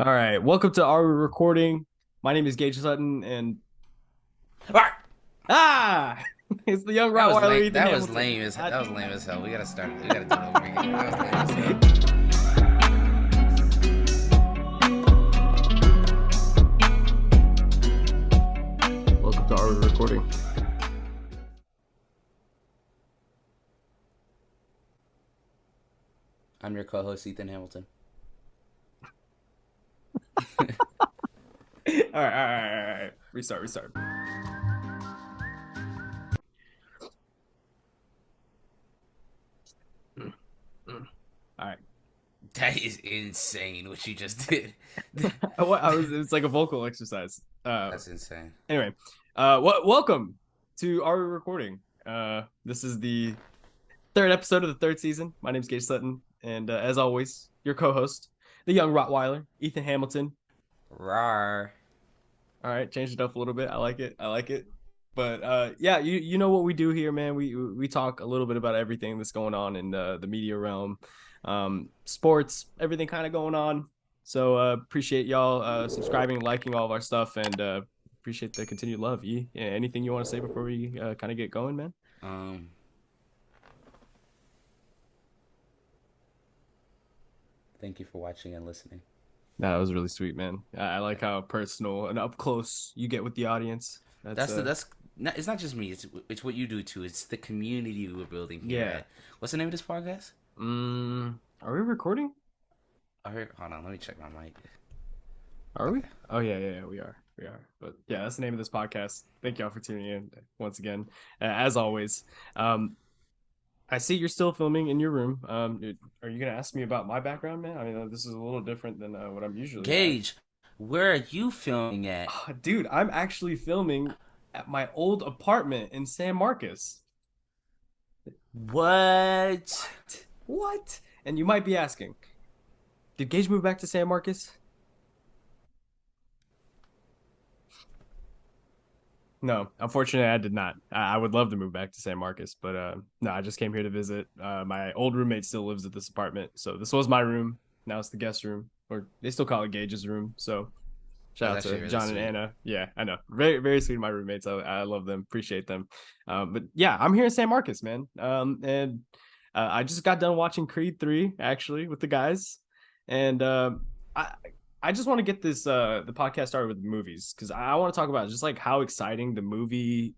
All right, welcome to our recording. My name is Gage Sutton, and Ah! ah, it's the young That was Rottweiler lame. Ethan That was Hamilton. lame as God that was lame damn. as hell. We gotta start. We gotta do it over again. That was lame as hell. Welcome to our recording. I'm your co-host Ethan Hamilton. All right. Restart. Mm, mm. All right. That is insane what you just did. It's like a vocal exercise. That's insane. Anyway, welcome to our recording. This is the third episode of the third season. My name is Gage Sutton, and as always, your co-host, the young Rottweiler Ethan Hamilton. Rar. All right, changed it up a little bit. I like it. But yeah, you know what we do here, man. We talk a little bit about everything that's going on in the media realm, sports, everything kind of going on. So appreciate y'all subscribing, liking all of our stuff, and appreciate the continued love. Yeah, anything you want to say before we kind of get going, man? Um. Thank you for watching and listening. No, that was really sweet, man. I like how personal and up close you get with the audience. That's That's not, it's not just me. It's what you do too. It's the community we're building here yeah. at what's the name of this podcast? Are we recording? Hold on. Let me check my mic. Are we? Okay. Oh yeah, we are. We are. But yeah, that's the name of this podcast. Thank y'all for tuning in once again. As always. I see you're still filming in your room. Are you gonna ask me about my background, man? I mean, this is a little different than what I'm usually at. Gage, where are you filming at? Dude, I'm actually filming at my old apartment in San Marcos. What? What? And you might be asking, did Gage move back to San Marcos? No, unfortunately, I did not. I would love to move back to San Marcos, but no, I just came here to visit. My old roommate still lives at this apartment, so this was my room. Now it's the guest room, or they still call it Gage's room. So shout That's out actually to really John and sweet. Anna. Yeah, I know, very sweet. My roommates, I love them, appreciate them. But yeah, I'm here in San Marcos, man. And I just got done watching Creed 3 actually with the guys, and I I just want to get this the podcast started with movies because I want to talk about just like how exciting the movie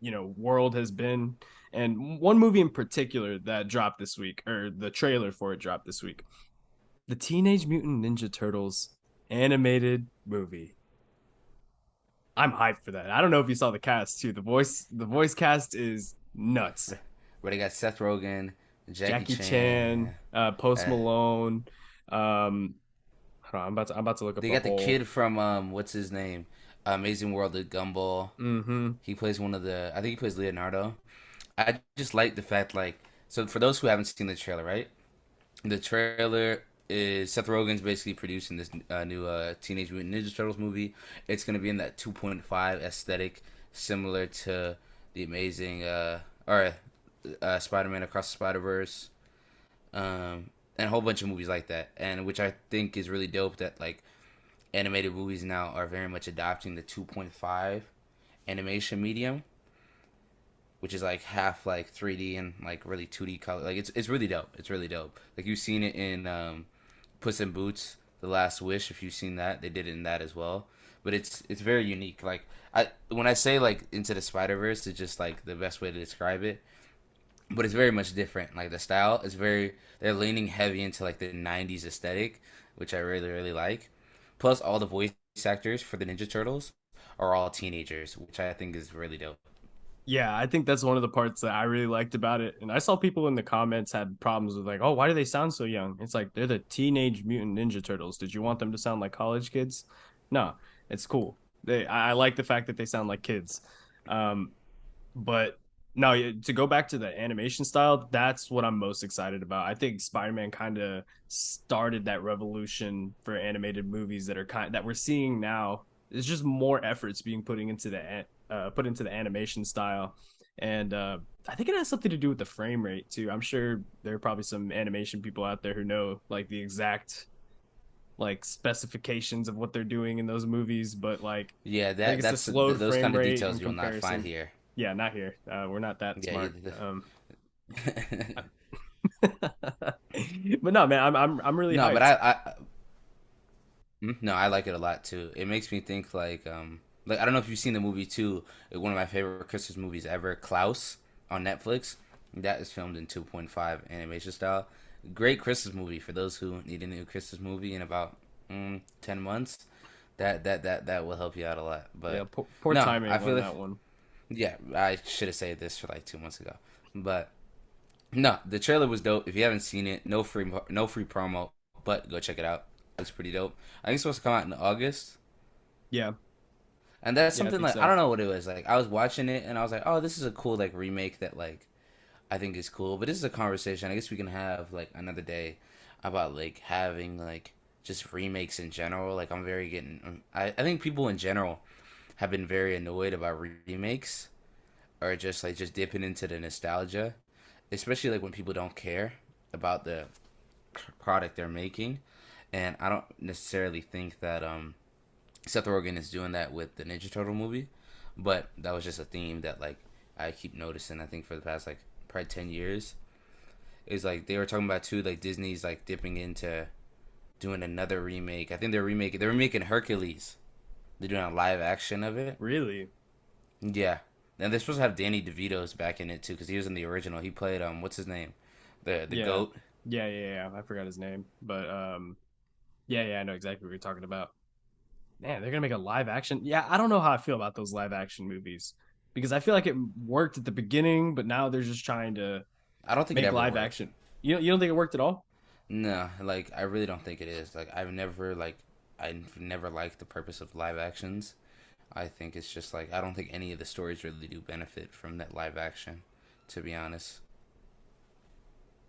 world has been, and one movie in particular that dropped this week, or the trailer for it dropped this week, the Teenage Mutant Ninja Turtles animated movie. I'm hyped for that. I don't know if you saw the cast too. The voice cast is nuts. Where they got Seth Rogen, Jackie Jackie Chan, Chan. Post Uh, Malone. um Hold on, I'm about to look up they a got the whole. kid from what's his name? Amazing World of Gumball. Mm-hmm. He plays one of the. I think he plays Leonardo. I just like the fact like so for those who haven't seen the trailer, right? The trailer is Seth Rogen's basically producing this new Teenage Mutant Ninja Turtles movie. It's gonna be in that 2.5 aesthetic, similar to the Amazing or Spider-Man Across the Spider-Verse, and a whole bunch of movies like that. And which I think is really dope that like animated movies now are very much adopting the 2.5 animation medium, which is like half like 3D and like really 2D color. Like it's really dope. It's really dope. Like you've seen it in Puss in Boots, The Last Wish. If you've seen that, they did it in that as well. But it's very unique. Like when I say like Into the Spider Verse, it's just like the best way to describe it. But it's very much different. Like the style is very they're leaning heavy into like the '90s aesthetic, which I really like. Plus, all the voice actors for the Ninja Turtles are all teenagers, which I think is really dope. Yeah, I think that's one of the parts that I really liked about it. And I saw people in the comments had problems with like, oh, why do they sound so young? It's like they're the Teenage Mutant Ninja Turtles. Did you want them to sound like college kids? No, it's cool. I like the fact that they sound like kids. Um, but no, to go back to the animation style, that's what I'm most excited about. I think Spider-Man kind of started that revolution for animated movies that we're seeing now. It's just more efforts being put into the animation style, and I think it has something to do with the frame rate too. I'm sure there are probably some animation people out there who know like the exact like specifications of what they're doing in those movies, but like Yeah, I think it's the slowed those frame kind of rate in details you'll not find comparison. here. Yeah, not here. We're not that Yeah, smart. the- But no, man, I'm really no, but hyped. no, I like it a lot too. It makes me think like I don't know if you've seen the movie too. One of my favorite Christmas movies ever, Klaus, on Netflix. That is filmed in 2.5 animation style. Great Christmas movie for those who need a new Christmas movie in about 10 months. That will help you out a lot. Yeah, But poor no, I timing feel on like that one. yeah, I should have said this for like 2 months ago. But no, the trailer was dope. If you haven't seen it, no free promo, but go check it out. Looks pretty dope. I think it's supposed to come out in August. Yeah, And that's yeah, I something think like I so. don't know what it was. Like I was watching it and I was like, "Oh, this is a cool like remake that like I think is cool." But this is a conversation I guess we can have like another day about like having like just remakes in general. Like I'm very getting I think people in general have been very annoyed about remakes or just dipping into the nostalgia, especially like when people don't care about the product they're making. And I don't necessarily think that Seth Rogen is doing that with the Ninja Turtle movie, but that was just a theme that like I keep noticing. I think for the past like probably 10 years is like they were talking about too. Like Disney's like dipping into doing another remake. I think they're remaking Hercules. They're doing a live action of it. Really? Yeah, and they're supposed to have Danny DeVito's back in it too because he was in the original. He played what's his name, the Yeah, goat. yeah. I forgot his name, but yeah, I know exactly what you're talking about. Man, they're gonna make a live action. Yeah, I don't know how I feel about those live action movies because I feel like it worked at the beginning, but now they're just trying to I don't think it make ever live worked. action. You don't think it worked at all? No, like I really don't think it is. I've never liked the purpose of live actions. I think it's just like I don't think any of the stories really do benefit from that live action, to be honest.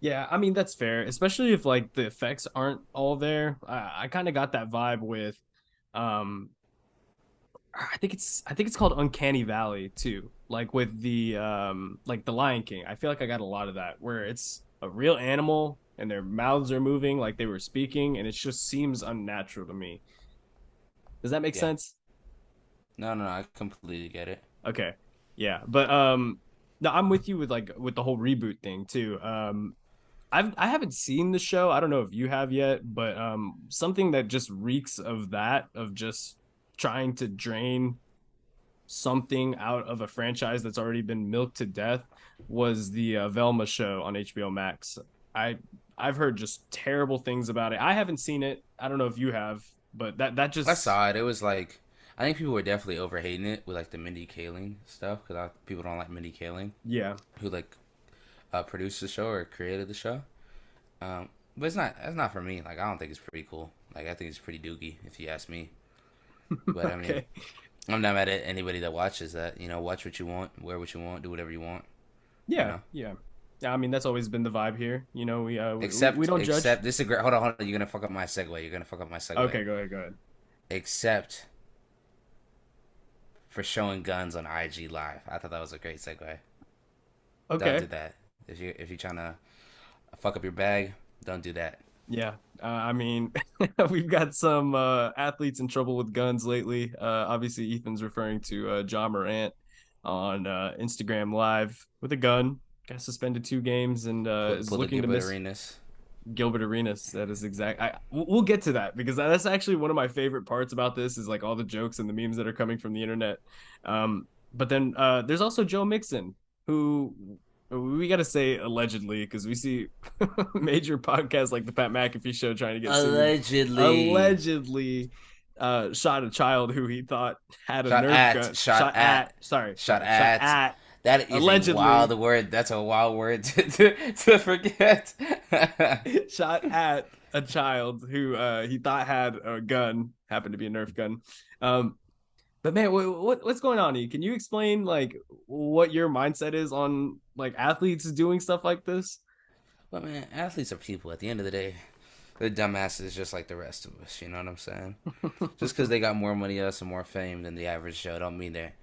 Yeah, I mean that's fair, especially if like the effects aren't all there. I kind of got that vibe with, um, I think it's called Uncanny Valley too. Like with the like the Lion King. I feel like I got a lot of that where it's a real animal and their mouths are moving like they were speaking, and it just seems unnatural to me. Does that make Yeah. sense? No, no, no. I completely get it. Okay. Yeah, but no, I'm with you with like with the whole reboot thing too. I haven't seen the show. I don't know if you have yet, but something that just reeks of that of just trying to drain something out of a franchise that's already been milked to death was the Velma show on HBO Max. I I've heard just terrible things about it. I haven't seen it. I don't know if you have, but that I just saw it. It was like I think people were definitely overhating it with like the Mindy Kaling stuff because people don't like Mindy Kaling, yeah. who like produced the show or created the show. But it's not for me. Like I don't think it's pretty cool. Like I think it's pretty doogie if you ask me. But I mean, Okay. I'm not mad at anybody that watches that. You know, watch what you want, wear what you want, do whatever you want. You Yeah, know. yeah. Yeah, I mean that's always been the vibe here. We don't judge. Except this is a great. Hold on. You're gonna fuck up my segue. You're gonna fuck up my segue. Okay, go ahead. Except for showing guns on IG Live. I thought that was a great segue. Don't do Okay. that. If you're trying to fuck up your bag, don't do that. Yeah. I mean, we've got some athletes in trouble with guns lately. Obviously, Ethan's referring to Ja Morant on Instagram Live with a gun. Got suspended 2 games and is Pull the looking to Gilbert miss Arenas. Gilbert Arenas. That is exact. We'll get to that because that's actually one of my favorite parts about this is like all the jokes and the memes that are coming from the internet. But then there's also Joe Mixon, who we got to say allegedly because we see major podcasts like the Pat McAfee show trying to get sued. Allegedly. Allegedly shot a child who he thought had a Nerf gun. Shot at. Shot Shot at. at. That is a Allegedly wild word. That's a wild word to forget. shot at a child who he thought had a gun, happened to be a Nerf gun. Um, but man, what's going on? Can you explain like what your mindset is on like athletes doing stuff like this? But man, athletes are people. At the end of the day, they're dumbasses just like the rest of us. You know what I'm saying? Just because they got more money than us and more fame than the average Joe, don't mean they're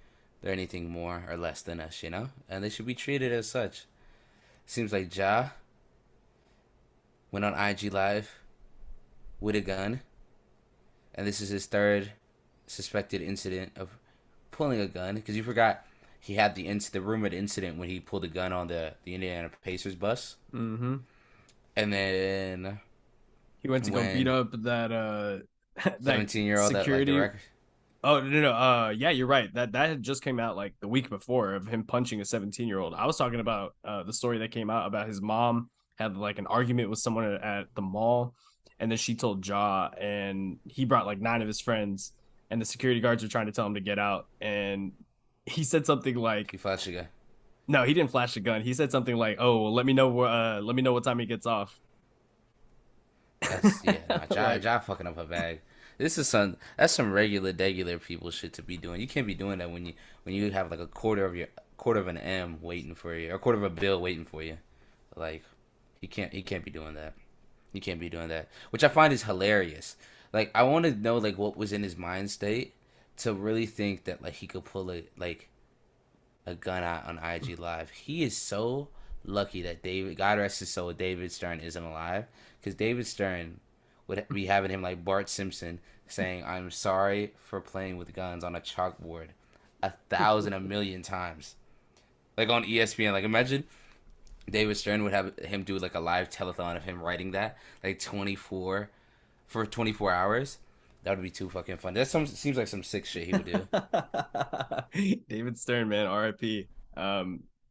anything more or less than us. You know, and they should be treated as such. Seems like Ja went on IG Live with a gun and this is his third suspected incident of pulling a gun. Because you forgot he had the rumored incident when he pulled a gun on the Indiana Pacers bus, Mm-hmm. and then He went to go beat when up that that 17-year-old that like the security. record. Oh no, no, yeah, you're right. That had just came out like the week before of him punching a 17-year-old. I was talking about the story that came out about his mom had like an argument with someone at the mall, and then she told Ja, and he brought like nine of his friends, and the security guards were trying to tell him to get out, and he said something like, He flashed a gun. "No, he didn't flash a gun. He said something like, oh, well, let me know what time he gets off." That's yeah, nah, Like, Ja fucking up a bag. This is some regular people shit to be doing. You can't be doing that when you have like a quarter of an M waiting for you, or a quarter of a bill waiting for you. Like he can't be doing that. He can't be doing that. Which I find is hilarious. Like I want to know like what was in his mind state to really think that like he could pull a gun out on IG Live. He is so lucky that God rest his soul, David Stern isn't alive, because David Stern would be having him like Bart Simpson saying, "I'm sorry for playing with guns" on a chalkboard 1,000, a million times, like on ESPN. Like imagine David Stern would have him do like a live telethon of him writing that like 24 hours. That would be too fucking fun. That seems like some sick shit he would do. David Stern, man, RIP.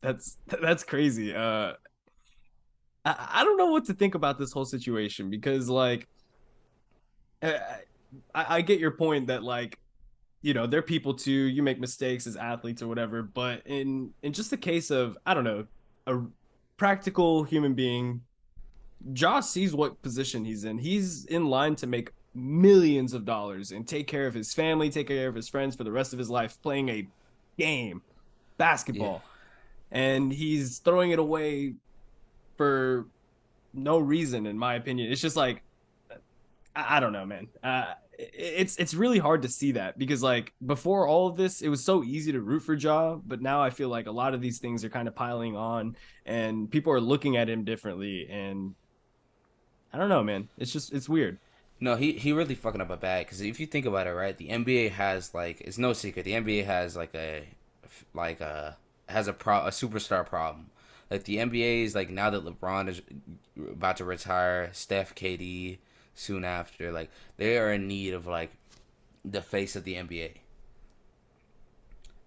That's crazy. I don't know what to think about this whole situation because like I, I get your point that like they're people too. You make mistakes as athletes or whatever, but in just the case of I don't know a practical human being, Josh sees what position he's in. He's in line to make millions of dollars and take care of his family, take care of his friends for the rest of his life, playing a game, Yeah. basketball, and he's throwing it away for no reason, in my opinion. It's just like I don't know, man. It's really hard to see that because like before all of this, it was so easy to root for Ja, but now I feel like a lot of these things are kind of piling on, and people are looking at him differently. And I don't know, man. It's weird. No, he really fucking up a bag. Because if you think about it, right, the NBA has like it's no secret. The NBA has like a a superstar problem. Like the NBA is like now that LeBron is about to retire, Steph, KD soon after, like they are in need of like the face of the NBA,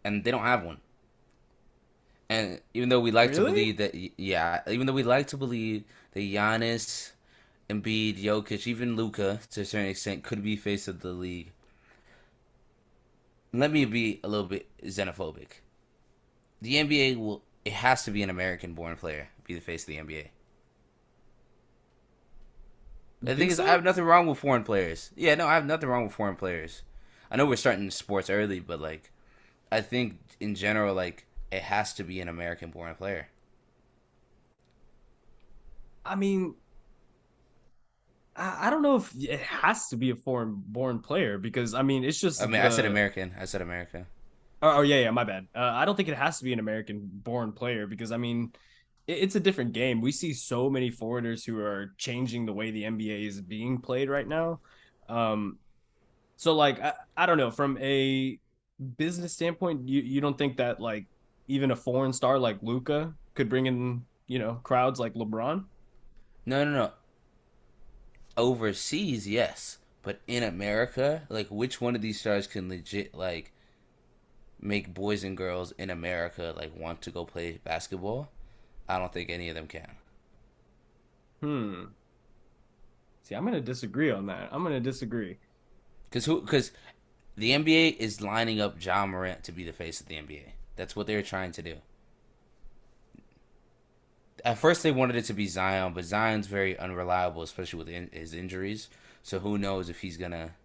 and they don't have one. And even though we like to Really? believe that, yeah, even though we like to believe that Giannis, Embiid, Jokic, even Luca, to a certain extent, could be face of the league. Let me be a little bit xenophobic. The NBA will. It has to be an American-born player be the face of the NBA. You The thing think is, I have so? nothing wrong with foreign players. Yeah, no, I have nothing wrong with foreign players. I know we're starting sports early, but like, I think in general, like, it has to be an American-born player. I mean, I don't know if it has to be a foreign born player because I mean it's I just mean, I said the American. I said America. oh yeah, yeah, my bad. I don't think it has to be an American born player because I mean it's a different game. We see so many foreigners who are changing the way the NBA is being played right now. Um, so like I don't know from a business standpoint, you don't think that like even a foreign star like Luca could bring in crowds like LeBron? No, no, no. Overseas, yes, but in America, like, which one of these stars can legit like make boys and girls in America like want to go play basketball? I don't think any of them can. Hmm. See, I'm gonna disagree on that. I'm gonna disagree. Because the NBA is lining up Ja Morant to be the face of the NBA. That's what they're trying to do. At first, they wanted it to be Zion, but Zion's very unreliable, especially with his injuries. So who knows if he's gonna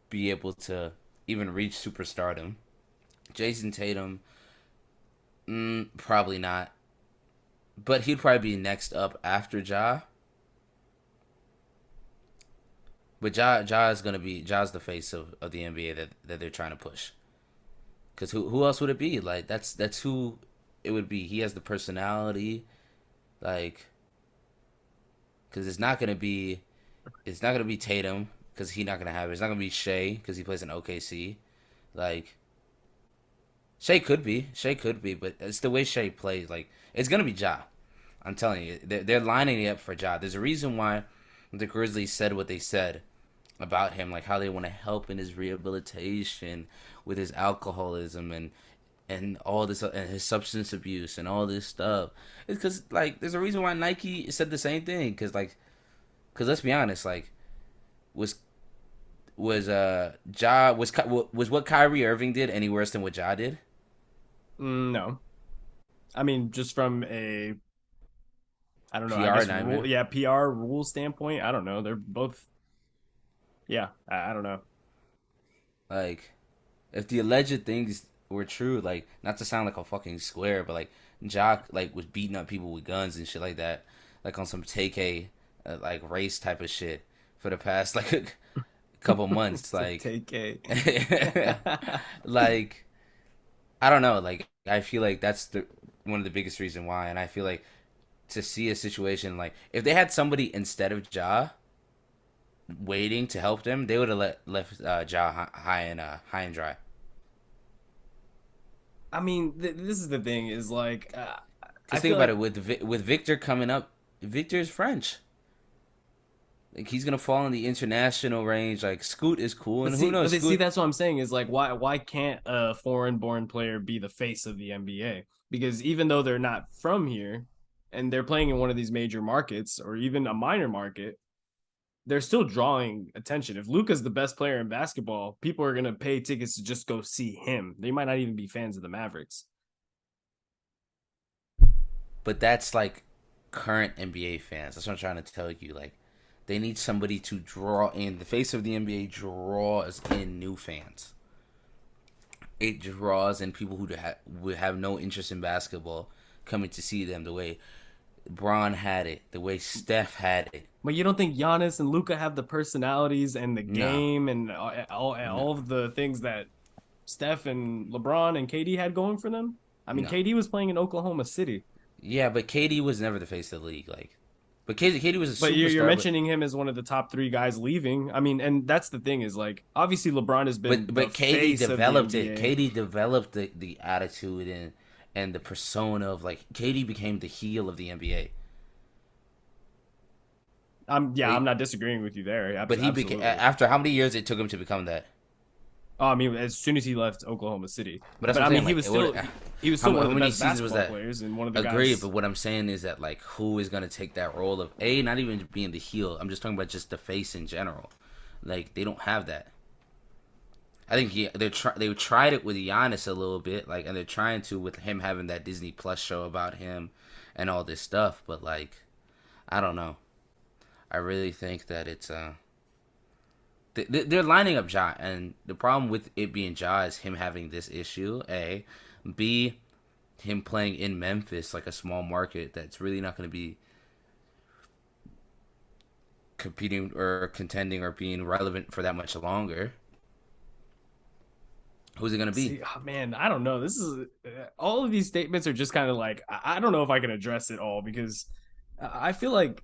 be able to even reach superstardom. Jason Tatum, probably not. But he'd probably be next up after Ja. But Ja is gonna be Ja's the face of the NBA that they're trying to push. Cause who else would it be? Like that's who it would be. He has the personality, like, cause it's not gonna be Tatum. because he's not gonna have it. It's not gonna be Shea because he plays in OKC. Like Shea could be, but it's the way Shea plays. Like it's gonna be Ja. I'm telling you, they're lining it up for Ja. There's a reason why the Grizzlies said what they said about him, like how they want to help in his rehabilitation with his alcoholism and all this and his substance abuse and all this stuff. It's because like there's a reason why Nike said the same thing. Because let's be honest, like was was what Kyrie Irving did any worse than what Ja did? No, I mean just from a I don't know. I PR guess rule, nightmare. yeah, PR rule standpoint. I don't know. They're both, yeah. I don't know. Like if the alleged things were true, like not to sound like a fucking square, but like Jock like was beating up people with guns and shit like that, like on some TK like race type of shit for the past like a couple months, It's a like take a. like I don't know, like I feel like that's the one of the biggest reason why, and I feel like to see a situation like if they had somebody instead of Ja waiting to help them, they would have left Ja high and dry. I mean, this is the thing is like I Cause think feel about like it with Victor coming up, Victor is French. Like he's gonna fall in the international range. Like Scoot is cool, and who knows but see Scoot. that's what I'm saying is like why can't a foreign born player be the face of the NBA? Because even though they're not from here and they're playing in one of these major markets or even a minor market, they're still drawing attention. If Luka's the best player in basketball, people are gonna pay tickets to just go see him. They might not even be fans of the Mavericks. But that's like current NBA fans. That's what I'm trying to tell you. Like they need somebody to draw in. The face of the NBA draws in new fans. It draws in people who would have no interest in basketball coming to see them the way Braun had it, the way Steph had it. But you don't think Giannis and Luka have the personalities and the No, game and no, all of the things that Steph and LeBron and KD had going for them? I mean, no. KD was playing in Oklahoma City, Yeah, but KD was never the face of the league. Like, but KD was a but you're superstar. But mentioning him as one of the top three guys leaving. I mean, and that's the thing is like obviously LeBron has been the KD face of the developed it. NBA. KD developed the attitude and the persona of like KD became the heel of the NBA. I'm not disagreeing with you there. But he became Absolutely. after how many years it took him to become that. Oh, I mean, as soon as he left Oklahoma City, But that's but what I I'm mean, saying. Like, it would, he was still one of how the many best seasons was basketball that? players and one of the Agreed. guys. But what I'm saying is that like, who is gonna take that role of a not even being the heel? I'm just talking about just the face in general. Like they don't have that. I think they tried it with Giannis a little bit, like, and they're trying to with him having that Disney Plus show about him and all this stuff. But like, I don't know. I really think that it's they're lining up Ja, and the problem with it being Ja is him having this issue. A, B, him playing in Memphis, like a small market that's really not going to be competing or contending or being relevant for that much longer. Who's it going to be? See, oh, man, I don't know. This is all of these statements are just kind of like I don't know if I can address it all because I feel like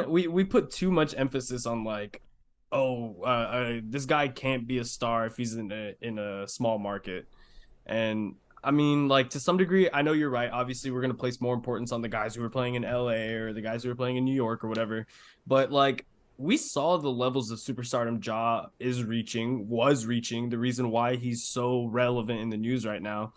we put too much emphasis on like, oh, this guy can't be a star if he's in a small market. And I mean, like to some degree, I know you're right. Obviously, we're gonna place more importance on the guys who are playing in LA or the guys who are playing in New York or whatever. But like we saw the levels of superstardom was reaching, the reason why he's so relevant in the news right now.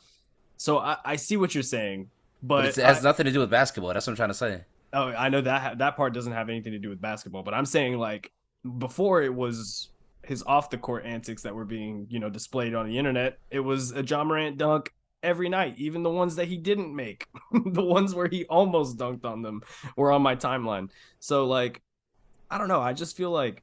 So I see what you're saying, But but it has nothing to do with basketball. That's what I'm trying to say. I know that part doesn't have anything to do with basketball, but I'm saying like before it was his off the court antics that were being, displayed on the internet. It was a Ja Morant dunk every night, even the ones that he didn't make. The ones where he almost dunked on them were on my timeline. So like, I don't know, I just feel like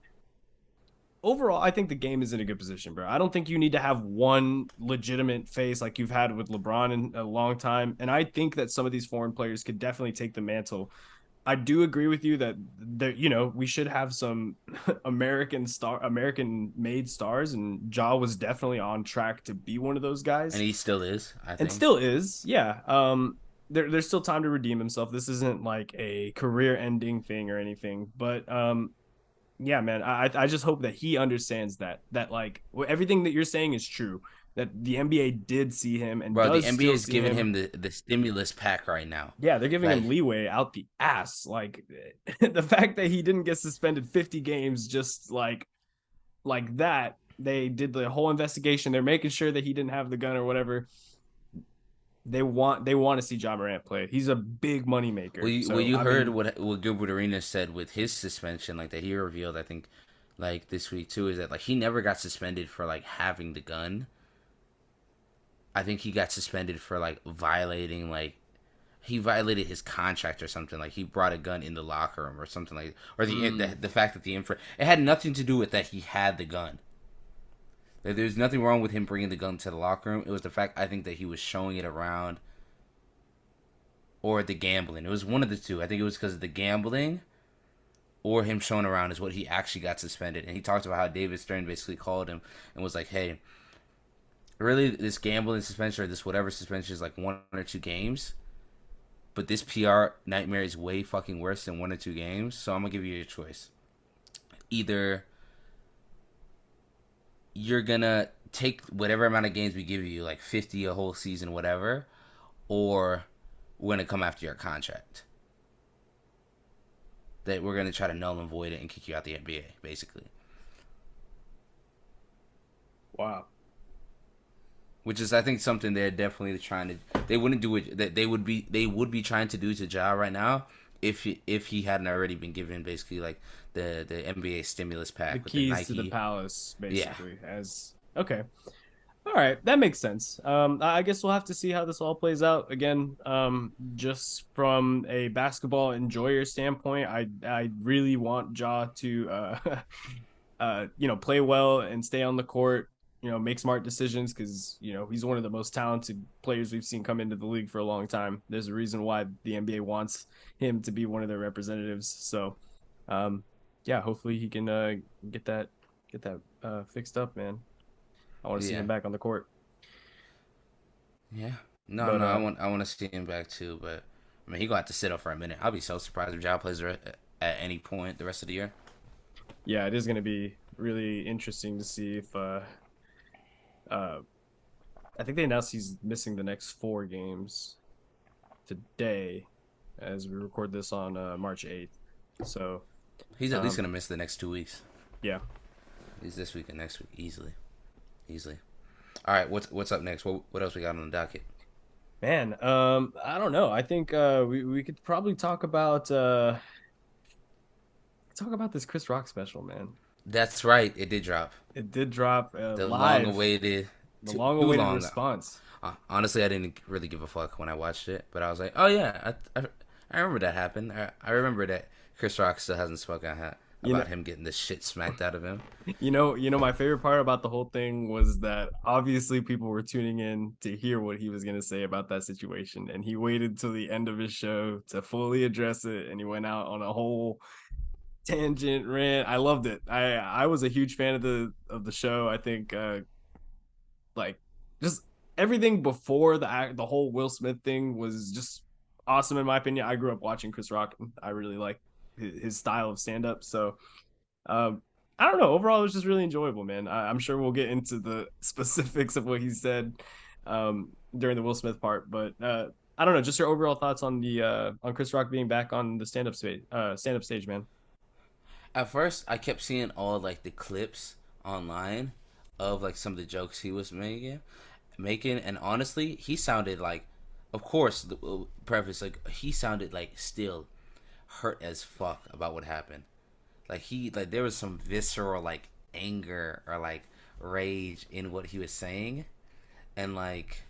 overall, I think the game is in a good position, bro. I don't think you need to have one legitimate face like you've had with LeBron in a long time. And I think that some of these foreign players could definitely take the mantle. I do agree with you that we should have some American made stars, and Ja was definitely on track to be one of those And guys, he still is, I and think. still is. Yeah. There's still time to redeem himself. This isn't like a career ending thing or anything, but yeah, man, I just hope that he understands that like everything that you're saying is true. That the NBA did see him and Bro, the does NBA still is see giving him. him the stimulus pack right now. Yeah, they're giving him Like, leeway out the ass. Like the fact that he didn't get suspended 50 games just like that. They did the whole investigation. They're making sure that he didn't have the gun or whatever. They want to see Ja Morant play. He's a big money well, maker. you So I heard mean, what Gilbert Arenas said with his suspension, like that he revealed, I think, like this week too, is that like he never got suspended for like having the gun. I think he got suspended for like violating like he violated his contract or something. Like he brought a gun in the locker room or something like, or the fact that the it had nothing to do with that he had the gun. Like, there's nothing wrong with him bringing the gun to the locker room. It was the fact I think that he was showing it around or the gambling. It was one of the two. I think it was because of the gambling or him showing around is what he actually got suspended. And he talked about how David Stern basically called him and was like, "Hey, really, this gambling suspension or this whatever suspension is like 1 or 2 games, but this PR nightmare is way fucking worse than 1 or 2 games. So I'm gonna give you a choice. Either you're gonna take whatever amount of games we give you, like 50 a whole season, whatever, or we're gonna come after your contract. That we're gonna try to null and void it and kick you out the NBA, basically." wow. Which is, I think, something they're definitely trying to. They wouldn't do it. That they would be trying to do to Ja right now if he hadn't already been given basically like the NBA stimulus The pack with the keys to the Nike. palace, Yeah, basically. As okay. All right, that makes sense. I guess we'll have to see how this all plays out. Again, just from a basketball enjoyer standpoint, I really want Ja to play well and stay on the court. Make smart decisions because he's one of the most talented players we've seen come into the league for a long time. There's a reason why the NBA wants him to be one of their representatives. So, um, yeah, hopefully he can get that fixed up, man. I want to see yeah, him back on the court. yeah. No, But no, I want to see him back too, but I mean he gonna have to sit up for a minute. I'll be so surprised if Ja plays at any point the rest of the year. yeah, it is going to be really interesting to see if uh I think they announced he's missing the next 4 games today as we record this on March 8th. So, He's at least um gonna miss the next 2 weeks. yeah. He's this week and next week easily, easily. All right, what's up next? What else we got on the docket? Man, I don't know. I think we could probably talk about this Chris Rock special, man. That's right, it did drop. It did drop The long live, awaited, the too long-awaited long. response. Honestly, I didn't really give a fuck when I watched it, but I was like, oh yeah, I remember that happened. I remember that Chris Rock still hasn't spoken You know, about him getting the shit smacked out of him. my favorite part about the whole thing was that obviously people were tuning in to hear what he was going to say about that situation, and he waited till the end of his show to fully address it, and he went out on a whole tangent rant. I loved it. I was a huge fan of the show. I think like just everything before the whole Will Smith thing was just awesome in my opinion. I grew up watching Chris Rock. I really like his style of stand up. So I don't know. Overall, it was just really enjoyable, man. I'm sure we'll get into the specifics of what he said during the Will Smith part, but I don't know. Just your overall thoughts on the on Chris Rock being back on the stand up stage, man. At first, I kept seeing all like the clips online of like some of the jokes he was making, and honestly, he sounded like, of course, the preface like he sounded like still hurt as fuck about what happened. Like there was some visceral like anger or like rage in what he was saying, and like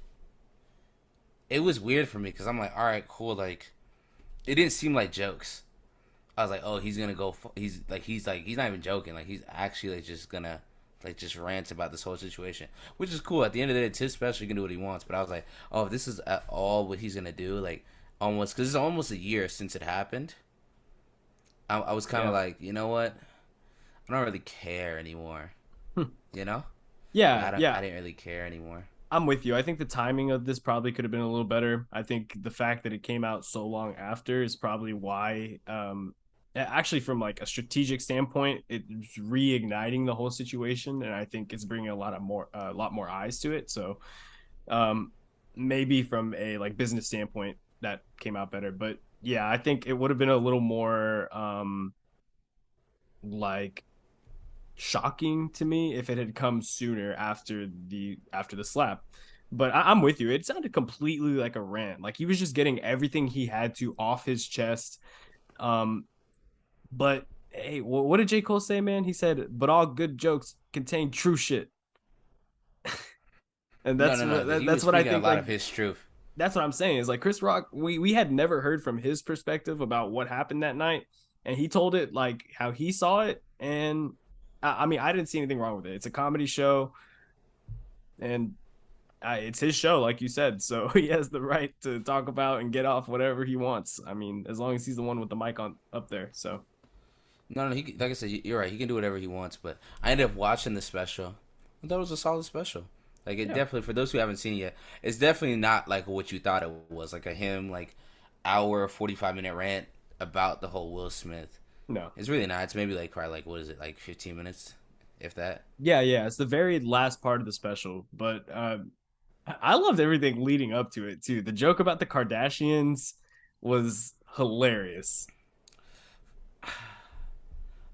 it was weird for me because I'm like, all right, cool. Like it didn't seem like jokes. I was like, oh, he's gonna go. He's not even joking. Like he's actually like just gonna like just rant about this whole situation, which is cool. At the end of the day, it's his special. He can do what he wants. But I was like, oh, if this is at all what he's gonna do, like almost because it's almost a year since it happened. I was kind of Yeah. like, you know what? I don't really care anymore. You know? Yeah, I yeah. didn't really care anymore. I'm with you. I think the timing of this probably could have been a little better. I think the fact that it came out so long after is probably why actually from like a strategic standpoint, it's reigniting the whole situation, and I think it's bringing a lot more eyes to it. So um, maybe from a like business standpoint, that came out better. But yeah, I think it would have been a little more like shocking to me if it had come sooner after the slap. But I'm with you. It sounded completely like a rant. Like he was just getting everything he had to off his chest. Um, but hey, what did J. Cole say, man? He said, "But all good jokes contain true shit," and No, that's no, no. what He was that's what I speaking a think. lot Like of his truth. that's what I'm saying is like Chris Rock. We had never heard from his perspective about what happened that night, and he told it like how he saw it. And I mean, I didn't see anything wrong with it. It's a comedy show, and it's his show, like you said. So he has the right to talk about and get off whatever he wants. I mean, as long as he's the one with the mic on up there. So No, no. Like I said, you're right. He can do whatever he wants. But I ended up watching the special. I thought it was a solid special. Like it yeah, definitely, for those who haven't seen it yet, it's definitely not like what you thought it was. Like a him like hour 45 minute rant about the whole Will Smith. no, It's really not. It's maybe like probably like what is it, like 15 minutes, if that. yeah. It's the very last part of the special, but I loved everything leading up to it too. The joke about the Kardashians was hilarious.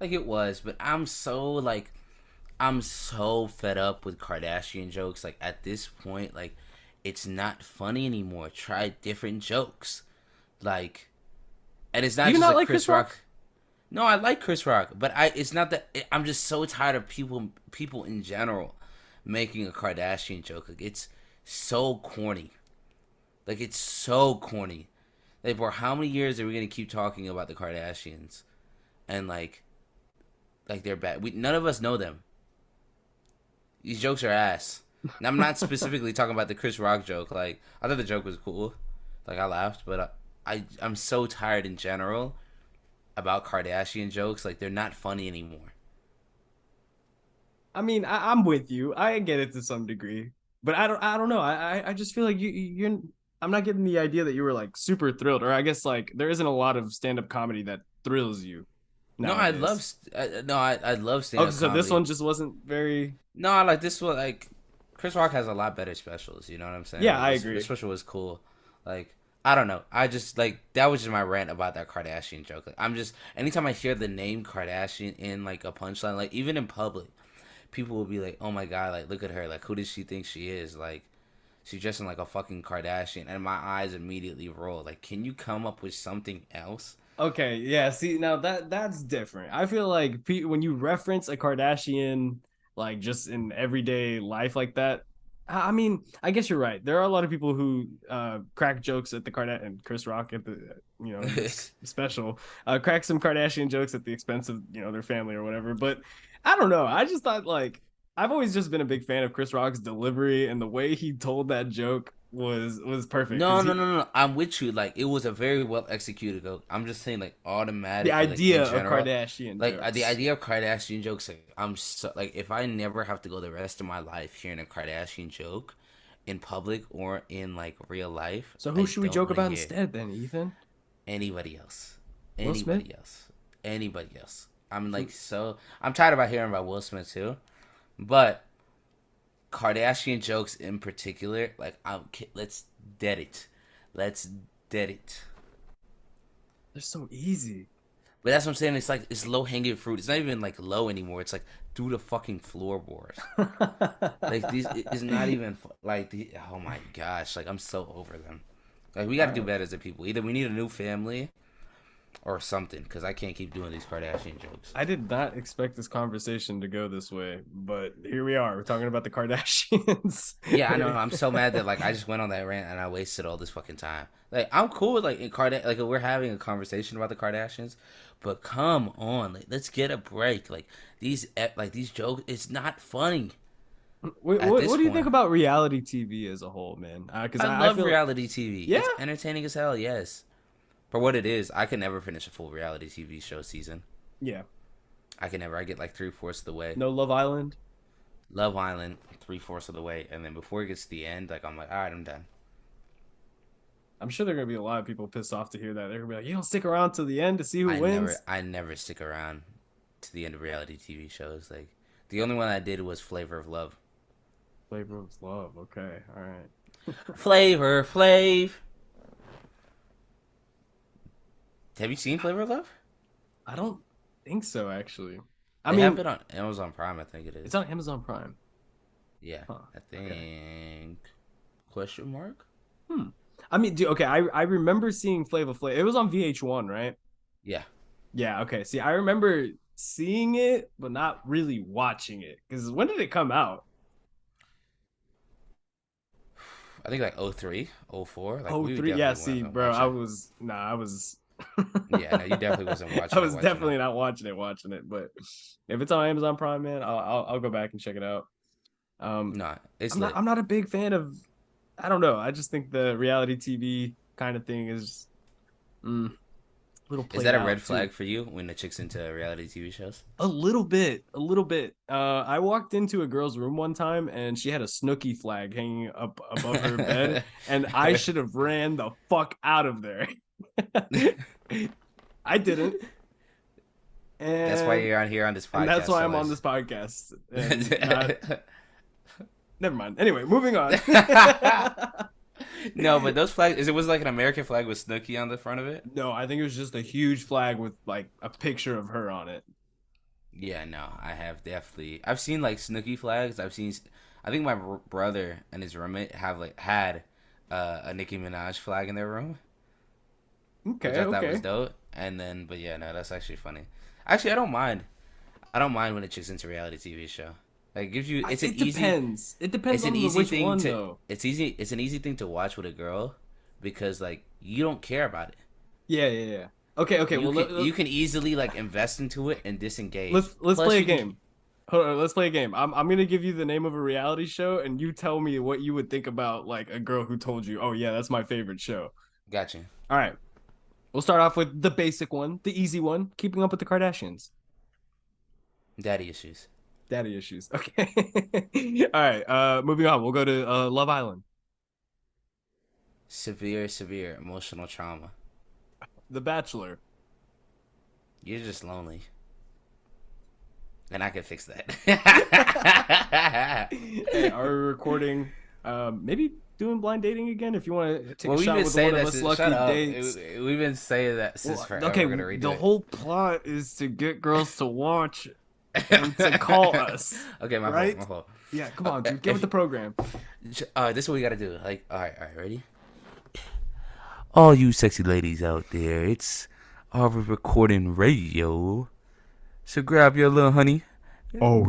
Like it was, but I'm so fed up with Kardashian jokes. Like at this point, like it's not funny anymore. Try different jokes. Like, and it's Do not you just not like like Chris Chris Rock? Rock. No, I like Chris Rock, but it's not that I'm just so tired of people in general making a Kardashian joke. Like it's so corny. Like it's so corny. Like, bro, how many years are we gonna keep talking about the Kardashians and like they're bad? None of us know them. These jokes are ass. And I'm not specifically talking about the Chris Rock joke. Like I thought the joke was cool. Like I laughed, but I'm so tired in general about Kardashian jokes. Like they're not funny anymore. I mean, I'm with you. I get it to some degree, but I don't know. I just feel like you're. I'm not getting the idea that you were like super thrilled, or I guess like there isn't a lot of stand up comedy that thrills you No, nowadays. I love stand Oh, up so this comedy. one just wasn't very. No, I like this one. Like Chris Rock has a lot better specials. You know what I'm saying? Yeah, Like I this agree. special was cool. Like I don't know. I just like that was just my rant about that Kardashian joke. Like I'm just anytime I hear the name Kardashian in like a punchline, like even in public, people will be like, "Oh my god, like look at her. Like who does she think she is? Like she's dressing like a fucking Kardashian." And my eyes immediately roll. Like, can you come up with something else? Okay, yeah. See, now that's different. I feel like when you reference a Kardashian, like just in everyday life like that, I mean, I guess you're right. There are a lot of people who crack jokes at the Kardashian and Chris Rock at the in this special, crack some Kardashian jokes at the expense of their family or whatever. But I don't know. I just thought like I've always just been a big fan of Chris Rock's delivery, and the way he told that joke was perfect No, because no, he no, no. I'm with you. Like it was a very well executed joke. I'm just saying, like the automatically, like in idea of general, Kardashian like the jokes. idea of Kardashian jokes. Like I'm so like if I never have to go the rest of my life hearing a Kardashian joke in public or in like real life, So who I should we don't joke want to about hear instead then, Ethan? anybody else, Will Smith? anybody else, anybody else. I'm tired about hearing about Will Smith too, but Kardashian jokes in particular, like let's dead it, let's dead it. They're so easy. But that's what I'm saying. It's like it's low hanging fruit. It's not even like low anymore. It's like through the fucking floorboard. Like these it's not even like oh my gosh. Like I'm so over them. Like we got to do I better as a people. Either we need a new family or something. Because I can't keep doing these Kardashian jokes. I did not expect this conversation to go this way, but here we are. We're talking about the Kardashians. Yeah, I know. I'm so mad that like I just went on that rant and I wasted all this fucking time. Like I'm cool with like in like we're having a conversation about the Kardashians, but come on, like let's get a break. Like these jokes, it's not funny at this What do you think point. about reality TV as a whole, man? Because I I love feel, reality TV. yeah, It's entertaining as hell. Yes, for what it is, I can never finish a full reality TV show season. yeah. I can never. I get like 3/4 of the way. No Love Island. Love Island, 3/4 of the way, and then before it gets to the end, like I'm like, all right, I'm done. I'm sure there are gonna be a lot of people pissed off to hear that. They're gonna be like, "You don't stick around to the end to see who wins." I never stick around to the end of reality TV shows. Like the only one I did was Flavor of Love. Flavor of love. Okay, all right. Flavor Flav. Have you seen Flavor of Love? I don't think so, actually. I They have mean, it on Amazon Prime, I think it it's is. on Amazon Prime. Yeah, Huh. I Okay. think. Question mark? Hmm. I mean, dude, okay. I remember seeing Flavor Flav. It was on VH1, right? Yeah, Yeah. Okay. See, I remember seeing it, but not really watching it. Because when did it come out? I think like 03, 04. Like Oh, we three. Yeah. definitely See, wasn't bro, I watching. was nah. I was. Yeah, no, you definitely wasn't I watching it. was Watching it. definitely not watching it. Watching it, but if it's on Amazon Prime, man, I'll go back and check it out. Um, No, it's I'm not lit. I'm not a big fan of. I don't know. I just think the reality TV kind of thing is a little Is played that a red out too. flag for you when the chicks into reality TV shows? A little bit, a little bit. I walked into a girl's room one time and she had a Snooki flag hanging up above her bed, and I should have ran the fuck out of there. I didn't, That's why and you're on here on this that's podcast, why I'm on fellas. this podcast and not. Never mind. Anyway, moving on. No, but those flags, it was like an American flag with Snooki on the front of it. No, I think it was just a huge flag with like a picture of her on it. Yeah, no, I have definitely. I've seen like Snooki flags. I think my brother and his roommate have like had a Nicki Minaj flag in their room, which Okay, I thought was okay. dope. And then, but yeah, no, that's actually funny. Actually, I don't mind. I don't mind when it chicks into a reality TV show. Like, it gives you, it's an It easy, depends. It depends it's an on the easy which thing one to, though. it's an easy thing to watch with a girl because like you don't care about it. Yeah, yeah, yeah. Okay, okay. Well, You can easily like invest into it and disengage. let's Plus, play a you can game. Hold on, let's play a game. I'm gonna give you the name of a reality show, and you tell me what you would think about like a girl who told you, "Oh yeah, that's my favorite show." gotcha. All right, we'll start off with the basic one, the easy one, Keeping Up with the Kardashians. Daddy issues. Daddy issues. Okay. All right. Moving on. We'll go to Love Island, Severe emotional trauma. The Bachelor. You're just lonely. And I can fix that. Hey, are we recording? Maybe doing blind dating again. If you want to take Well, a we've shot been with one saying of that us since, shut lucky up. dates. We've been saying that since Well, forever. okay, We're gonna redo the it. whole plot is to get girls to watch and to call us, Okay, my fault. right? My fault. Yeah, come on, dude, get with If the program. this is what we gotta do. Like, all right, ready? All you sexy ladies out there, it's our recording radio. So grab your little honey, Oh yeah,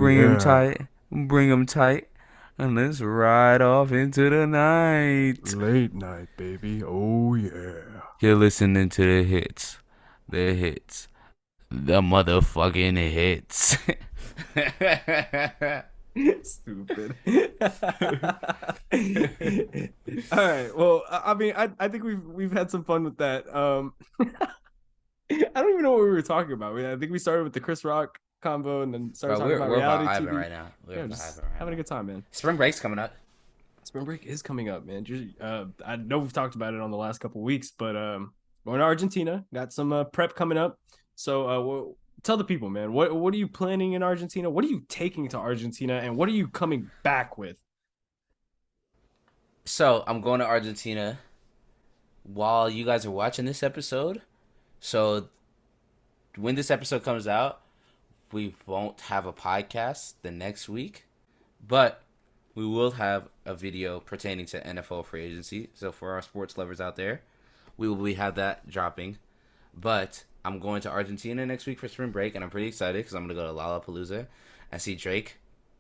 bring 'em tight, and let's ride off into the night. late night, baby. Oh yeah. You're listening to the hits, the motherfucking hits. Stupid. All right. Well, I mean, I think we've had some fun with that. I don't even know what we were talking about. I think we started with the Chris Rock combo and then started Bro, talking about we're reality vibing TV. right now. We're Yeah, just vibing right having a now. good time, man. Spring break's coming up. Spring break is coming up, man. I know we've talked about it on the last couple of weeks, but going to Argentina, got some prep coming up. So tell the people, man, what are you planning in Argentina? What are you taking to Argentina, and what are you coming back with? So I'm going to Argentina while you guys are watching this episode. So when this episode comes out, we won't have a podcast the next week, but we will have a video pertaining to NFL free agency. So for our sports lovers out there, we have that dropping. But I'm going to Argentina next week for spring break, and I'm pretty excited because I'm gonna go to Lollapalooza and see Drake.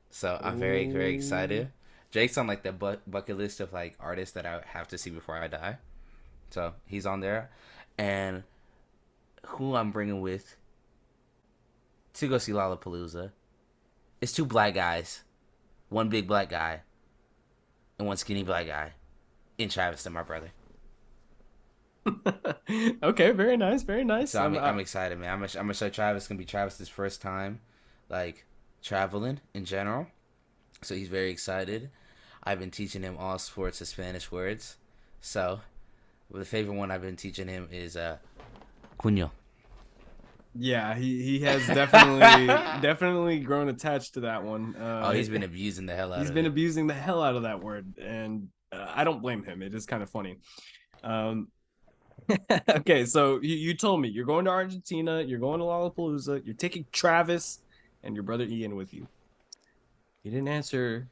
So I'm very Ooh. excited. Drake's on like the bucket list of like artists that I have to see before I die. So he's on there, and who I'm bringing with to go see Lollapalooza is two black guys, one big black guy, and one skinny black guy, in Travis and my brother. Okay, very nice, very nice. So I'm excited, man. I'm gonna show Travis. It's gonna be Travis's first time, like traveling in general. So he's very excited. I've been teaching him all sorts of Spanish words. So The favorite one I've been teaching him is Cunho. Yeah, he has definitely grown attached to that one. Oh, he's been abusing the hell out He's of been it. abusing the hell out of that word, and I don't blame him. It is kind of funny. Um, okay, so you told me you're going to Argentina, you're going to Lollapalooza, you're taking Travis and your brother Ian with you. You didn't answer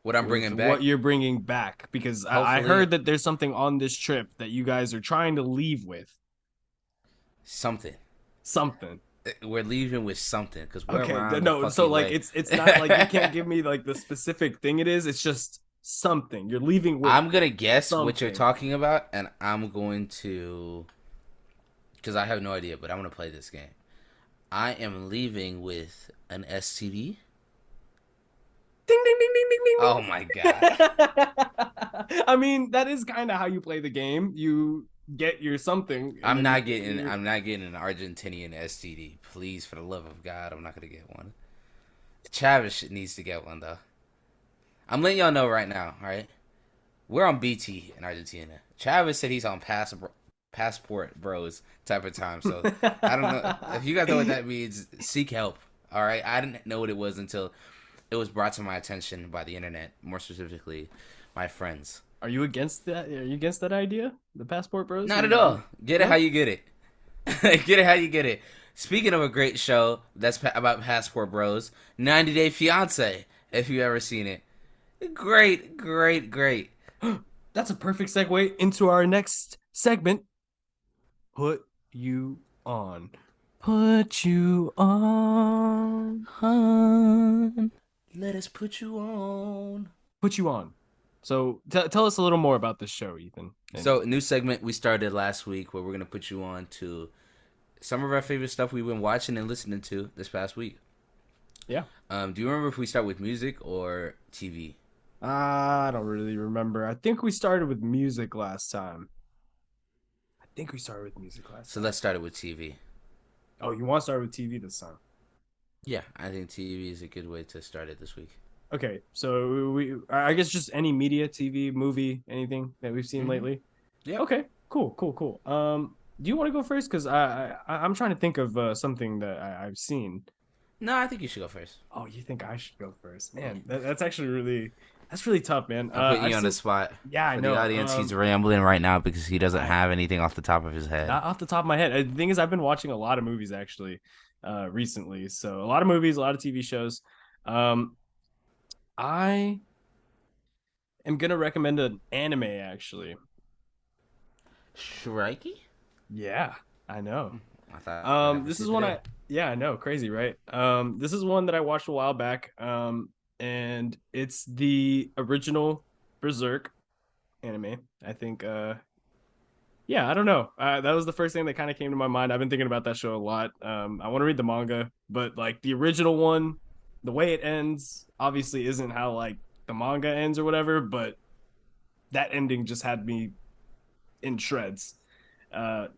What I'm with bringing what back, you're bringing back because I hopefully, heard that there's something on this trip that you guys are trying to leave with. something. Something. We're leaving with something because we're Okay, around the no, so fucking like way. it's not like you can't give me like the specific thing it is. It's just something. You're leaving with I'm gonna guess what you're something. talking about, and I'm going to, because I have no idea, but I'm gonna play this game. I am leaving with an STD. Ding ding ding ding ding Oh my god. ding ding. I mean, that is kind of how you play the game. You get your something and then you get your I'm not getting an Argentinian STD. Please, for the love of God, I'm not gonna get one. Travis needs to get one though. I'm letting y'all know right now. All right, we're on BT in Argentina. Travis said he's on passport bros type of time. So I don't know if you guys know what that means. Seek help. All right, I didn't know what it was until it was brought to my attention by the internet, more specifically, my friends. Are you against that? Are you against that idea? The passport bros? Not at all. Get it how No? you get it. Get it how you get it. Speaking of a great show that's about passport bros, 90 Day Fiance. If you ever seen it, great, great, great. That's a perfect segue into our next segment. Put you on. Put you on. Hun, let us put you on. Put you on. So tell us a little more about this show, Ethan. And So, new segment we started last week where we're gonna put you on to some of our favorite stuff we've been watching and listening to this past week. yeah. Do you remember if we start with music or TV? I don't really remember. I think we started with music last time. I think we started with music last So time. let's start it with TV. Oh, you want to start with TV this time? Yeah, I think TV is a good way to start it this week. Okay, so I guess just any media, TV, movie, anything that we've seen Mm-hmm. lately. Yep. Okay, cool. Do you want to go first? Because I'm trying to think of something that I've seen. No, I think you should go first. Oh, you think I should go first, Yeah. man? That's actually that's really tough, man. I'm putting I've you on the seen, spot. yeah, I For the know. audience, he's rambling right now because he doesn't I have anything off the top of his head. Not off the top of my head. The thing is, I've been watching a lot of movies actually, recently. So a lot of movies, a lot of TV shows. Um, I am gonna recommend an anime actually. Shrikey? Yeah, I know. I thought I'd never This see is the one day. yeah, I know, crazy, right? This is one that I watched a while back. And it's the original Berserk anime. I think, yeah, I don't know. That was the first thing that kind of came to my mind. I've been thinking about that show a lot. I want to read the manga, but like the original one, the way it ends, obviously isn't how like the manga ends or whatever. But that ending just had me in shreds. Uh,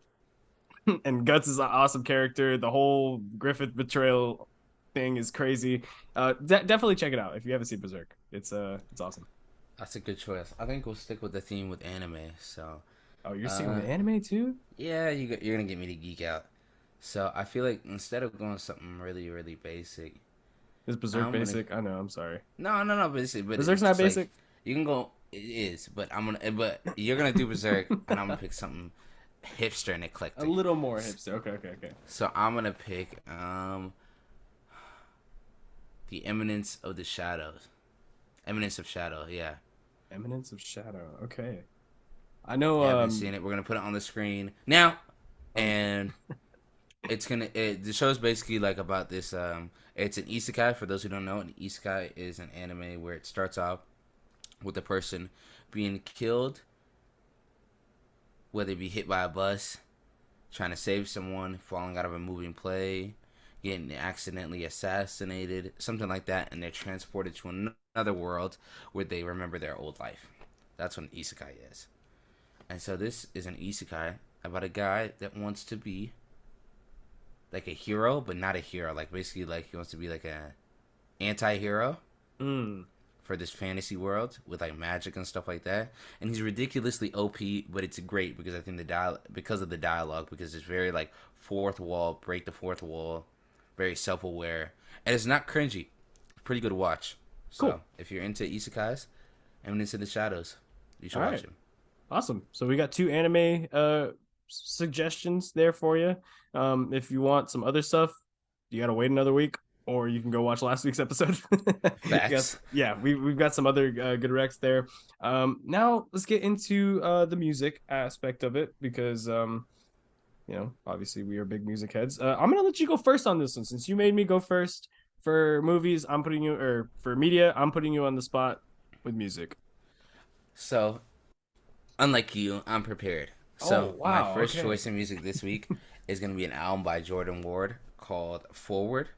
and Guts is an awesome character. The whole Griffith betrayal thing is crazy. Definitely check it out if you haven't seen Berserk. It's awesome. That's a good choice. I think we'll stick with the theme with anime. So, Oh, you're seeing uh, the anime too? yeah, you're gonna get me to geek out. So I feel like instead of going something really, really basic, Is Berserk I'm gonna basic? I know. I'm sorry. no, but Berserk's it's not just like basic. you can go. It is, but you're gonna do Berserk, and I'm gonna pick something hipster and A eclectic. little more hipster. Okay. So I'm gonna pick the Eminence of the Shadows. Eminence of Shadow, yeah. Eminence of Shadow. Okay. I If know. you haven't seen it, we're gonna put it on the screen now, Um, and the show's basically like about this. It's an isekai. For those who don't know, an isekai is an anime where it starts off with a person being killed, whether it be hit by a bus, trying to save someone, falling out of a moving plane, getting accidentally assassinated, something like that, and they're transported to another world where they remember their old life. That's what an isekai is. And so this is an isekai about a guy that wants to be like a hero, but not a hero. Like basically, like he wants to be like a anti-hero mm, for this fantasy world with like magic and stuff like that. And he's ridiculously OP, but it's great because I think because of the dialogue, because it's very like fourth wall, break the fourth wall, very self aware, and it's not cringy. Pretty good watch. Cool. So if you're into isekais and into the shadows, you should All watch right. him. Awesome. So we got two anime suggestions there for you. If you want some other stuff, you gotta wait another week, or you can go watch last week's episode. Yes, Facts. yeah, we've got some other good recs there. Now let's get into the music aspect of it because obviously we are big music heads. I'm gonna let you go first on this one since you made me go first for movies. I'm putting you, or for media, I'm putting you on the spot with music. So unlike you, I'm prepared. Oh So my wow, first okay. choice in music this week is gonna be an album by Jordan Ward called Forward.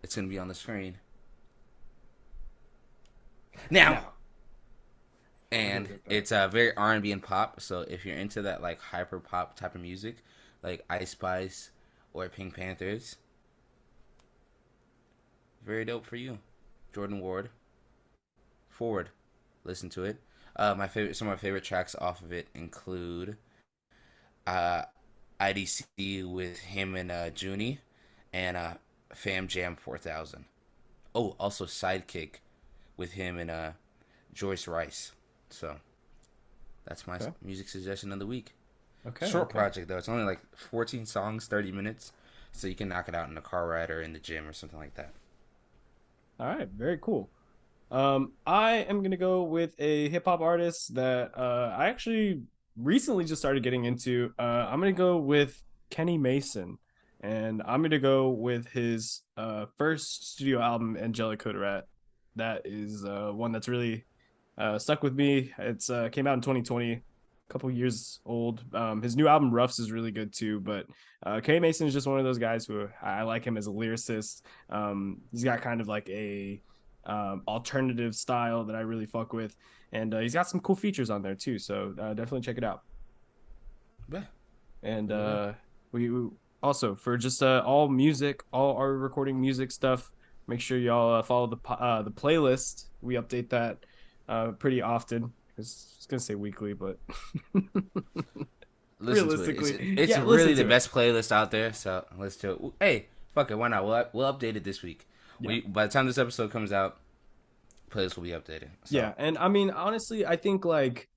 It's gonna be on the screen now, Now we're gonna and get that. it's very R&B and pop. So if you're into that like hyper pop type of music, like Ice Spice or Pink Panthers, very dope for you. Jordan Ward, Forward. Listen to it. Some of my favorite tracks off of it include uh, IDC with him and Junie, and Fam Jam 4000. Oh, also Sidekick with him and Joyce Rice. So that's my Okay, music suggestion of the week. okay, Short okay. project though. It's only like 14 songs, 30 minutes, so you can knock it out in a car ride or in the gym or something like that. All right, very cool. I am gonna go with a hip hop artist that I actually recently just started getting into. I'm gonna go with Kenny Mason, and I'm gonna go with his first studio album, Angelic Hood Rat. That is one that's really stuck with me. It's came out in 2020, a couple years old. His new album Roughs is really good too, but Kenny Mason is just one of those guys who I like him as a lyricist. He's got kind of like a alternative style that I really fuck with, and he's got some cool features on there too. So definitely check it out. Yeah, And yeah. we also for just all music, all our recording music stuff. Make sure y'all follow the playlist. We update that pretty often because I was gonna say weekly, but Listen to it. It's realistically, it's yeah, listen really the to it. best playlist out there. So let's do it. Hey, fuck it. Why not? We'll update it this week. Yeah, We by the time this episode comes out, playlist will be updated. So yeah, and I mean honestly, I think like.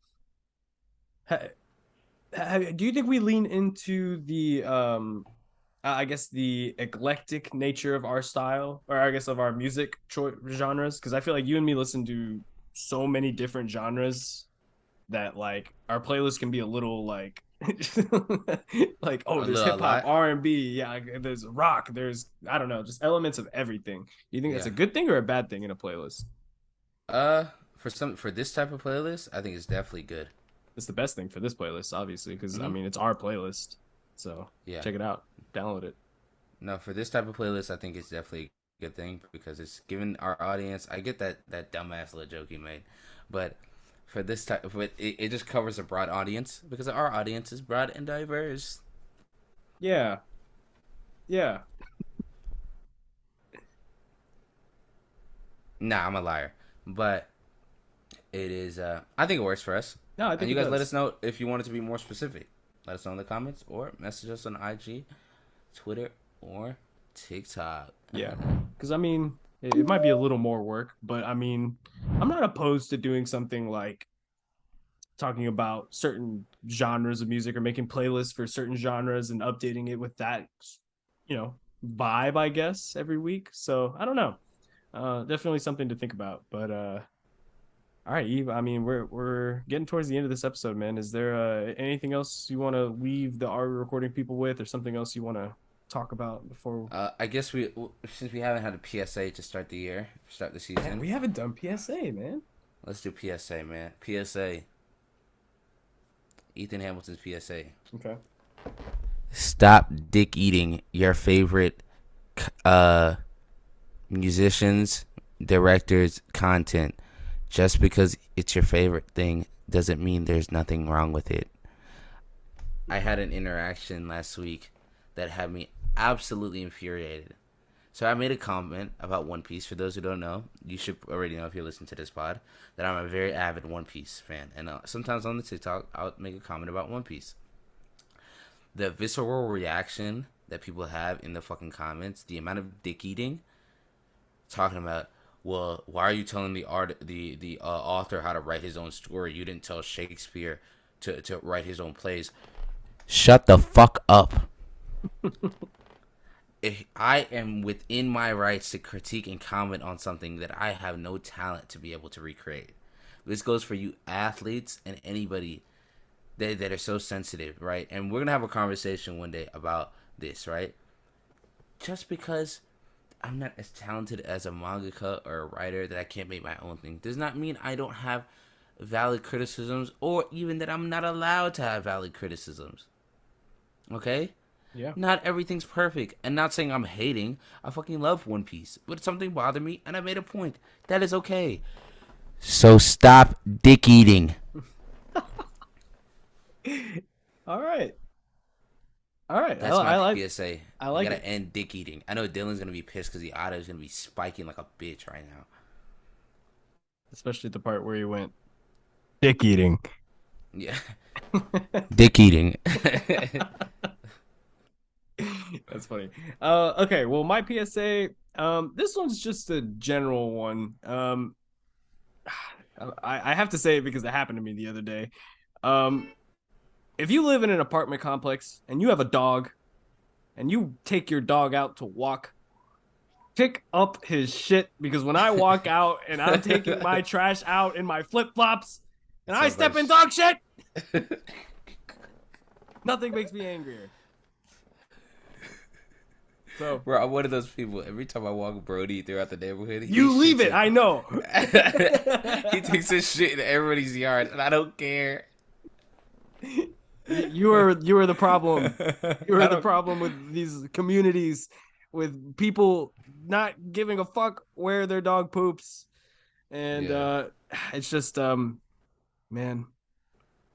Do you think we lean into the I guess the eclectic nature of our style, or I guess of our music genres, because I feel like you and me listen to so many different genres that like our playlist can be a little like like, oh, a there's little a hip hop, lot. R&B, yeah, there's rock, there's, I don't know, just elements of everything. Do you think that's Yeah. a good thing or a bad thing in a playlist? Uh, for this type of playlist, I think it's definitely good. It's the best thing for this playlist, obviously, because I Hmm. mean it's our playlist, so Yeah. check it out, download it. No, for this type of playlist, I think it's definitely a good thing because it's giving our audience. I get that dumbass little joke you made, but for this type, but it just covers a broad audience because our audience is broad and diverse. Yeah, yeah. Nah, I'm a liar, but it is. I think it works for us. No, I And think you it guys let does. us know if you want it to be more specific. Let us know in the comments or message us on IG, Twitter, or TikTok. Yeah, because I mean, it might be a little more work, but I mean, I'm not opposed to doing something like talking about certain genres of music or making playlists for certain genres and updating it with that, vibe, I guess, every week. So I don't know. Definitely something to think about. But all right, Eve. I mean, we're getting towards the end of this episode, man. Is there anything else you want to leave the art recording people with, or something else you want to talk about before? I guess since we haven't had a PSA to start the year, start the Yeah, season, we haven't done PSA, man. let's do PSA, man. PSA. Ethan Hamilton's PSA. Okay. Stop dick eating your favorite uh musicians, directors, content. Just because it's your favorite thing doesn't mean there's nothing wrong with it. I had an interaction last week that had me absolutely infuriated. So I made a comment about One Piece. For those who don't know, you should already know if you listen to this pod that I'm a very avid One Piece fan, and sometimes on the TikTok I'll make a comment about One Piece. The visceral reaction that people have in the fucking comments, the amount of dick eating, talking about, well, why are you telling the author how to write his own story? You didn't tell Shakespeare to write his own plays. Shut the fuck up. If I am within my rights to critique and comment on something that I have no talent to be able to recreate. This goes for you athletes and anybody that are so sensitive, right? And we're going to have a conversation one day about this, right? Just because I'm not as talented as a mangaka or a writer that I can't make my own thing does not mean I don't have valid criticisms, or even that I'm not allowed to have valid criticisms. Okay? Yeah. Not everything's perfect. And not saying I'm hating. I fucking love One Piece. But something bothered me and I made a point. That is okay. So stop dick eating. All right. All right. That's my I like PSA. I like You gotta it. end dick eating. I know Dylan's gonna be pissed because the audio is gonna be spiking like a bitch right now. Especially the part where you went dick eating. Yeah. Dick eating. That's funny. Okay, well my PSA, this one's just a general one. I have to say it because it happened to me the other day. If you live in an apartment complex and you have a dog and you take your dog out to walk, pick up his shit, because when I walk out and I'm taking my trash out in my flip-flops and I step in dog shit, nothing makes me angrier. So, bro, I'm one of those people. Every time I walk Brody throughout the neighborhood, you leave it. I know. He takes his shit in everybody's yard, and I don't care. You are the problem. You are the problem with these communities, with people not giving a fuck where their dog poops, and it's just man,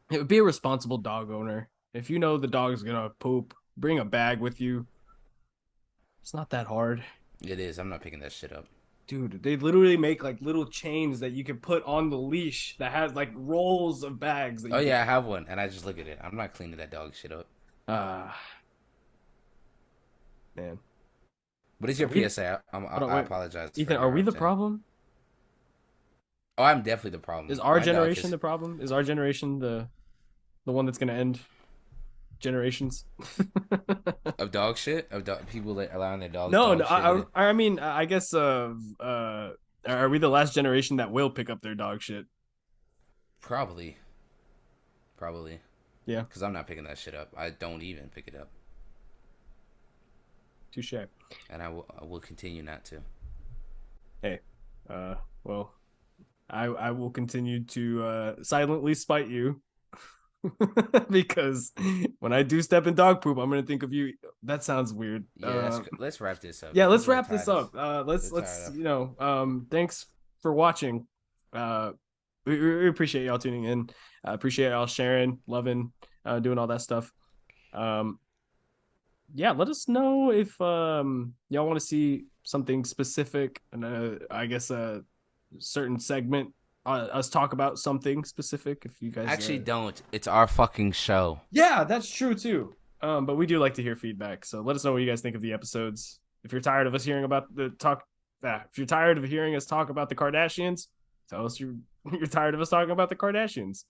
it would be a responsible dog owner. If you know the dog's gonna poop, bring a bag with you. It's not that hard. It is. I'm not picking that shit up. Dude, they literally make like little chains that you can put on the leash that has like rolls of bags. That I have one, and I just look at it. I'm not cleaning that dog shit up. Man. What is your PSA? I apologize. Ethan, are we the problem? Oh, I'm definitely the problem. Is our generation the problem? Is our generation the one that's gonna end generations of dog shit? Of people allowing their dogs? No, I mean, I guess. Are we the last generation that will pick up their dog shit? Probably. Yeah. Because I'm not picking that shit up. I don't even pick it up. Touche. And I will continue not to. Hey, well, I will continue to silently spite you. Because when I do step in dog poop, I'm gonna think of you. That sounds weird. Yeah, let's wrap this up. Yeah, let's wrap this up. Let's thanks for watching. We appreciate y'all tuning in. Appreciate y'all sharing, loving, doing all that stuff. Yeah, let us know if y'all want to see something specific, and I guess a certain segment. Us talk about something specific. If you guys actually don't, it's our fucking show. Yeah, that's true too. But we do like to hear feedback, so let us know what you guys think of the episodes. If you're tired of us hearing about the talk, if you're tired of hearing us talk about the Kardashians, tell us you're tired of us talking about the Kardashians.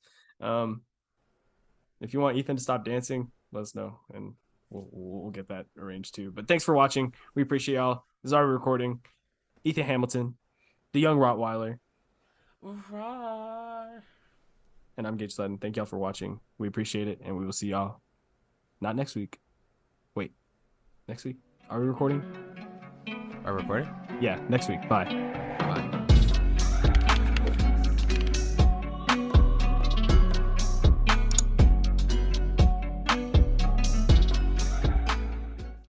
If you want Ethan to stop dancing, let us know, and we'll get that arranged too. But thanks for watching. We appreciate y'all. This is our recording. Ethan Hamilton, the young Rottweiler. Right. And I'm Gage Sutton. Thank y'all for watching. We appreciate it, and we will see y'all not next week. Wait, next week? Are we recording? Are we recording? Yeah, next week. Bye. Bye.